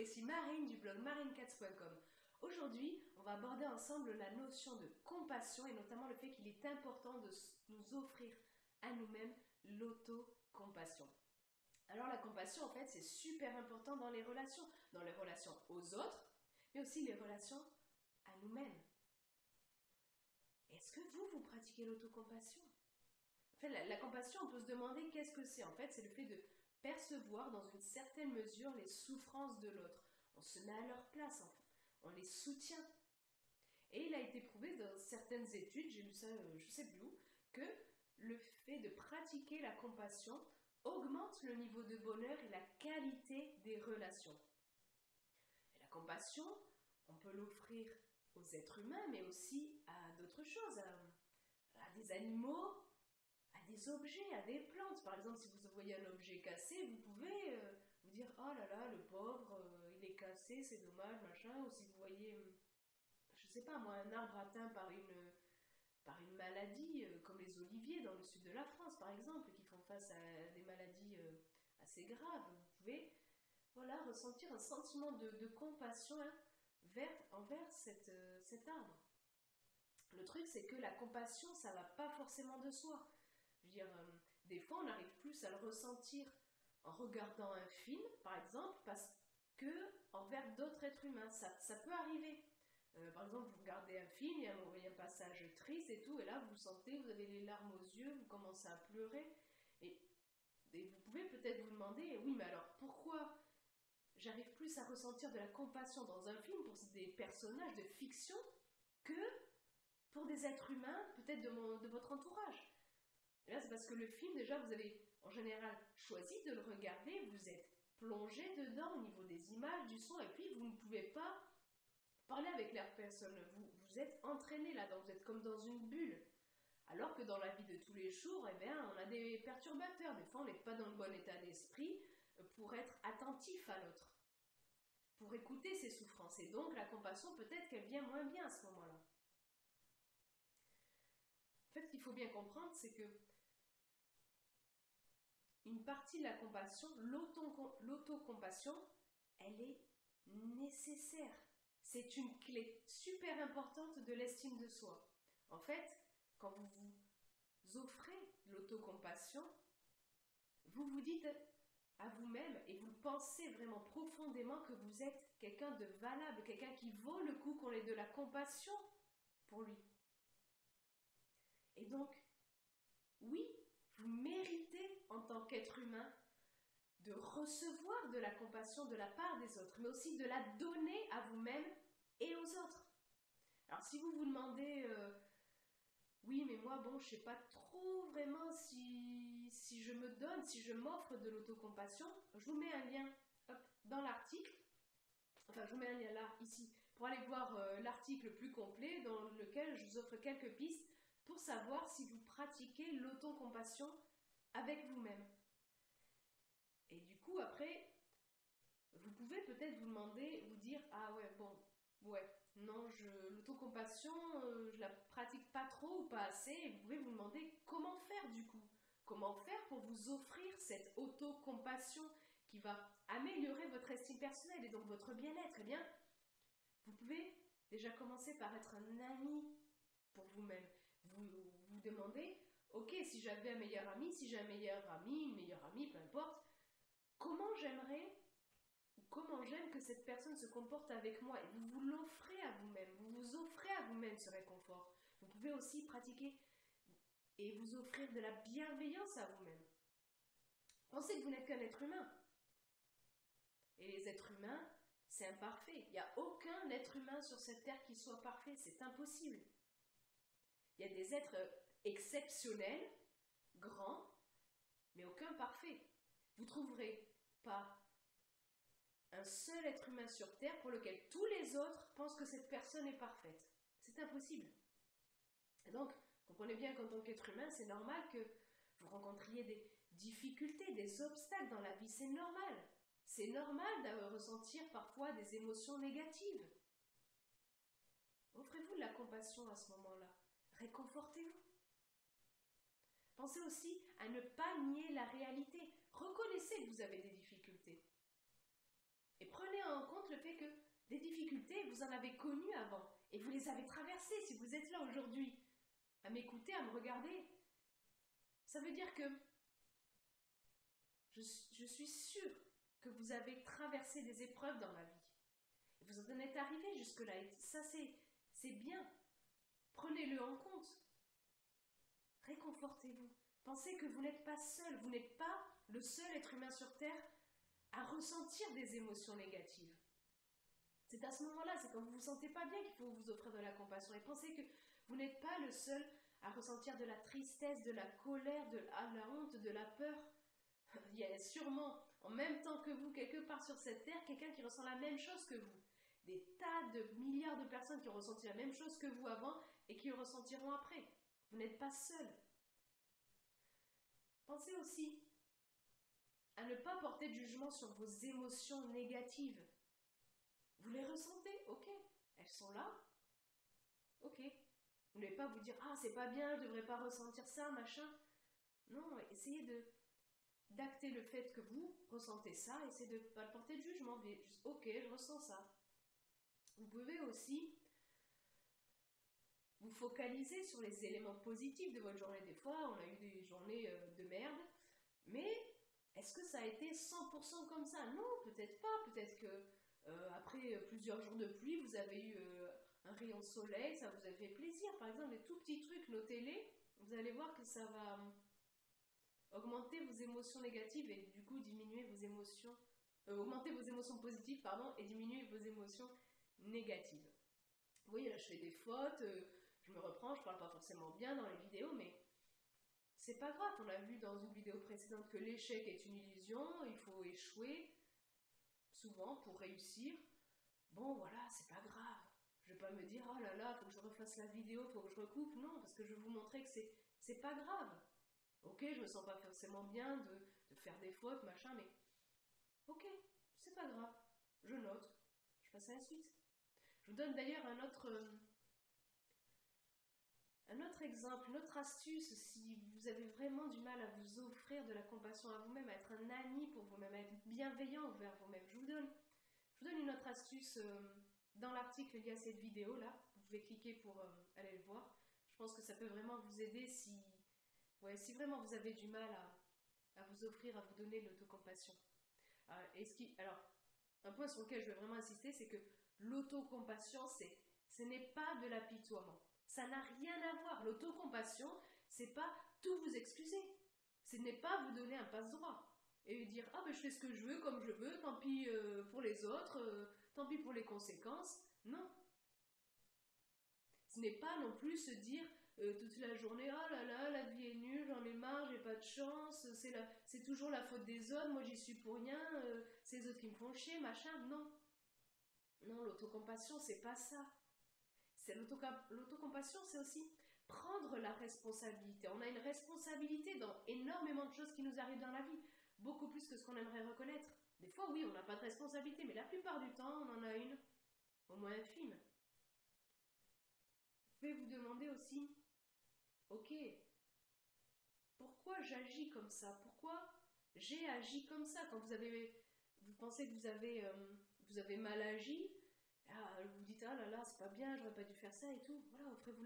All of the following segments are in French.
ici Marine du blog marinecats.com. Aujourd'hui, on va aborder ensemble la notion de compassion et notamment le fait qu'il est important de nous offrir à nous-mêmes l'autocompassion. Alors la compassion, en fait, c'est super important dans les relations aux autres, mais aussi les relations à nous-mêmes. Est-ce que vous pratiquez l'autocompassion? En fait, la compassion, on peut se demander qu'est-ce que c'est. En fait, c'est le fait de percevoir dans une certaine mesure les souffrances de l'autre. On se met à leur place, en fait. On les soutient. Et il a été prouvé dans certaines études, j'ai lu ça, je ne sais plus où, que le fait de pratiquer la compassion augmente le niveau de bonheur et la qualité des relations. Et la compassion, on peut l'offrir aux êtres humains, mais aussi à d'autres choses, à des animaux, à des objets, à des plantes. Par exemple, si vous voyez un objet cassé, vous pouvez vous dire « Oh là là, le pauvre, il est cassé, c'est dommage, machin ». Ou si vous voyez, je sais pas moi, un arbre atteint par une maladie, comme les oliviers dans le sud de la France, par exemple, qui font face à des maladies assez graves. Vous pouvez ressentir un sentiment de compassion envers cet arbre. Le truc, c'est que la compassion, ça va pas forcément de soi. Je veux dire, des fois, on arrive plus à le ressentir en regardant un film, par exemple, parce que envers d'autres êtres humains. Ça peut arriver. Par exemple, vous regardez un film, il y a un passage triste et tout, et là, vous sentez, vous avez les larmes aux yeux, vous commencez à pleurer. Et vous pouvez peut-être vous demander, oui, mais alors, pourquoi j'arrive plus à ressentir de la compassion dans un film pour des personnages de fiction que pour des êtres humains, peut-être de votre entourage? Et là, c'est parce que le film, déjà, vous avez en général choisi de le regarder, vous êtes plongé dedans au niveau des images, du son, et puis vous ne pouvez pas parler avec la personne. Vous êtes entraîné là-dedans, vous êtes comme dans une bulle. Alors que dans la vie de tous les jours, eh bien, on a des perturbateurs. Des fois, on n'est pas dans le bon état d'esprit pour être attentif à l'autre, pour écouter ses souffrances. Et donc, la compassion, peut-être qu'elle vient moins bien à ce moment-là. En fait, ce qu'il faut bien comprendre, c'est que une partie de la compassion, l'autocompassion, elle est nécessaire. C'est une clé super importante de l'estime de soi. En fait, quand vous vous offrez l'autocompassion, vous vous dites à vous-même et vous pensez vraiment profondément que vous êtes quelqu'un de valable, quelqu'un qui vaut le coup qu'on ait de la compassion pour lui. Et donc, oui, vous méritez en tant qu'être humain de recevoir de la compassion de la part des autres, mais aussi de la donner à vous-même et aux autres. Alors si vous vous demandez, oui mais moi bon, je sais pas trop vraiment si je me donne, si je m'offre de l'autocompassion, je vous mets un lien dans l'article, enfin je vous mets un lien là, ici, pour aller voir l'article plus complet dans lequel je vous offre quelques pistes pour savoir si vous pratiquez l'autocompassion avec vous-même. Et du coup, après, vous pouvez peut-être vous demander, vous dire, ah ouais, bon, ouais, non, l'autocompassion, je la pratique pas trop ou pas assez, et vous pouvez vous demander comment faire du coup. Comment faire pour vous offrir cette autocompassion qui va améliorer votre estime personnelle et donc votre bien-être? Eh bien, vous pouvez déjà commencer par être un ami pour vous-même. Vous demandez, ok, si j'avais un meilleur ami, si j'ai un meilleur ami, une meilleure amie, peu importe, comment j'aime que cette personne se comporte avec moi? Et vous vous l'offrez à vous-même, vous vous offrez à vous-même ce réconfort. Vous pouvez aussi pratiquer et vous offrir de la bienveillance à vous-même. Pensez que vous n'êtes qu'un être humain. Et les êtres humains, c'est imparfait. Il n'y a aucun être humain sur cette terre qui soit parfait, c'est impossible. Il y a des êtres exceptionnels, grands, mais aucun parfait. Vous ne trouverez pas un seul être humain sur Terre pour lequel tous les autres pensent que cette personne est parfaite. C'est impossible. Et donc, comprenez bien qu'en tant qu'être humain, c'est normal que vous rencontriez des difficultés, des obstacles dans la vie. C'est normal. C'est normal de ressentir parfois des émotions négatives. Offrez-vous de la compassion à ce moment-là. Réconfortez-vous. Pensez aussi à ne pas nier la réalité. Reconnaissez que vous avez des difficultés. Et prenez en compte Des difficultés, vous en avez connues avant et vous les avez traversées si vous êtes là aujourd'hui à m'écouter, à me regarder. Ça veut dire que je suis sûre que vous avez traversé des épreuves dans la vie. Et vous en êtes arrivé jusque-là et ça c'est bien. Prenez-le en compte. Réconfortez-vous. Pensez que vous n'êtes pas seul, vous n'êtes pas le seul être humain sur Terre à ressentir des émotions négatives. C'est à ce moment-là, c'est quand vous ne vous sentez pas bien qu'il faut vous offrir de la compassion. Et pensez que vous n'êtes pas le seul à ressentir de la tristesse, de la colère, de la honte, de la peur. Il y a sûrement, en même temps que vous, quelque part sur cette terre, quelqu'un qui ressent la même chose que vous. Des tas de milliards de personnes qui ont ressenti la même chose que vous avant et qui le ressentiront après. Vous n'êtes pas seul. Pensez aussi à ne pas porter de jugement sur vos émotions négatives. Vous les ressentez, ok. Elles sont là, ok. Vous n'allez pas vous dire, ah c'est pas bien, je devrais pas ressentir ça, machin. Non, essayez d'acter le fait que vous ressentez ça, essayez de ne pas porter de jugement, mais juste, ok, je ressens ça. Vous pouvez aussi vous focaliser sur les éléments positifs de votre journée. Des fois, on a eu des journées de merde, mais est-ce que ça a été 100% comme ça? Non, peut-être pas. Peut-être que après plusieurs jours de pluie, vous avez eu un rayon de soleil, ça vous a fait plaisir. Par exemple, les tout petits trucs, notez-les. Vous allez voir que ça va augmenter vos émotions négatives et du coup diminuer vos émotions, augmenter vos émotions positives, pardon, et diminuer vos émotions négatives. Vous voyez, là je fais des fautes, je me reprends, je parle pas forcément bien dans les vidéos, mais c'est pas grave. On a vu dans une vidéo précédente que l'échec est une illusion, il faut échouer souvent pour réussir. Bon voilà, c'est pas grave. Je vais pas me dire, oh là là, faut que je refasse la vidéo, faut que je recoupe. Non, parce que je vais vous montrer que c'est pas grave. Ok, je me sens pas forcément bien de faire des fautes, machin, mais ok, c'est pas grave. Je note, je passe à la suite. Je vous donne d'ailleurs un autre exemple, une autre astuce si vous avez vraiment du mal à vous offrir de la compassion à vous-même, à être un ami pour vous-même, à être bienveillant envers vous-même. Je vous donne une autre astuce dans l'article, il y a cette vidéo là, vous pouvez cliquer pour aller le voir. Je pense que ça peut vraiment vous aider si vraiment vous avez du mal à vous offrir, à vous donner l'autocompassion. Alors, un point sur lequel je veux vraiment insister, c'est que l'autocompassion, ce n'est pas de l'apitoiement. Ça n'a rien à voir. L'autocompassion, c'est pas tout vous excuser. Ce n'est pas vous donner un passe-droit et dire ah ben je fais ce que je veux comme je veux, tant pis pour les autres, tant pis pour les conséquences. Non. Ce n'est pas non plus se dire toute la journée oh là là la vie est nulle, j'en ai marre, j'ai pas de chance, c'est toujours la faute des autres, moi j'y suis pour rien, c'est les autres qui me font chier, machin. Non. Non, l'autocompassion c'est pas ça. L'autocompassion, c'est aussi prendre la responsabilité. On a une responsabilité dans énormément de choses qui nous arrivent dans la vie, beaucoup plus que ce qu'on aimerait reconnaître. Des fois, oui, on n'a pas de responsabilité, mais la plupart du temps, on en a une, au moins infime. Vous pouvez vous demander aussi, ok, pourquoi j'agis comme ça? Pourquoi j'ai agi comme ça? Quand vous pensez que vous avez mal agi, vous dites ah là là c'est pas bien, j'aurais pas dû faire ça et tout, voilà, offrez-vous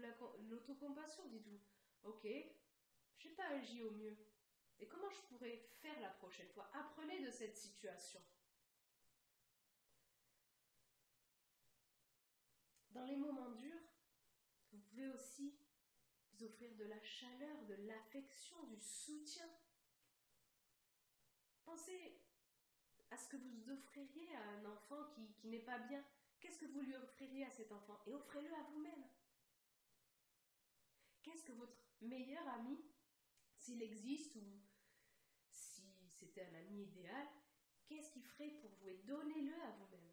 l'autocompassion, dites-vous ok, j'ai pas agi au mieux et comment je pourrais faire la prochaine fois? Apprenez de cette situation. Dans les moments durs, vous pouvez aussi vous offrir de la chaleur, de l'affection, du soutien. Pensez à ce que vous offririez à un enfant qui n'est pas bien. Qu'est-ce que vous lui offririez à cet enfant? Et offrez-le à vous-même. Qu'est-ce que votre meilleur ami, s'il existe ou si c'était un ami idéal, qu'est-ce qu'il ferait pour vous? Et donnez-le à vous-même.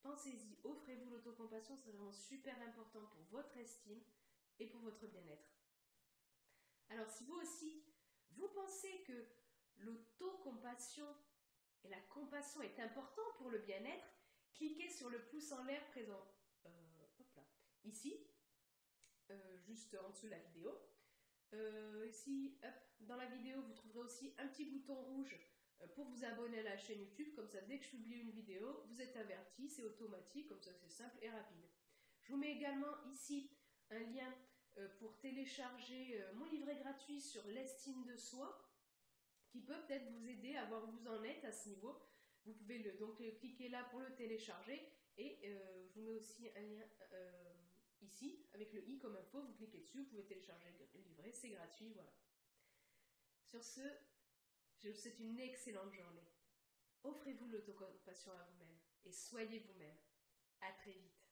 Pensez-y, offrez-vous l'autocompassion, c'est vraiment super important pour votre estime et pour votre bien-être. Alors si vous aussi, vous pensez que l'autocompassion et la compassion est important pour le bien-être, cliquez sur le pouce en l'air présent ici, juste en dessous de la vidéo. Ici, hop, dans la vidéo, vous trouverez aussi un petit bouton rouge pour vous abonner à la chaîne YouTube, comme ça dès que je publie une vidéo, vous êtes averti, c'est automatique, comme ça c'est simple et rapide. Je vous mets également ici un lien pour télécharger mon livret gratuit sur l'estime de soi, qui peut peut-être vous aider à voir où vous en êtes à ce niveau. Vous pouvez donc cliquer là pour le télécharger, et je vous mets aussi un lien ici, avec le i comme info, vous cliquez dessus, vous pouvez télécharger le livret, c'est gratuit, voilà. Sur ce, je vous souhaite une excellente journée. Offrez-vous l'autocompassion à vous-même et soyez vous-même. À très vite.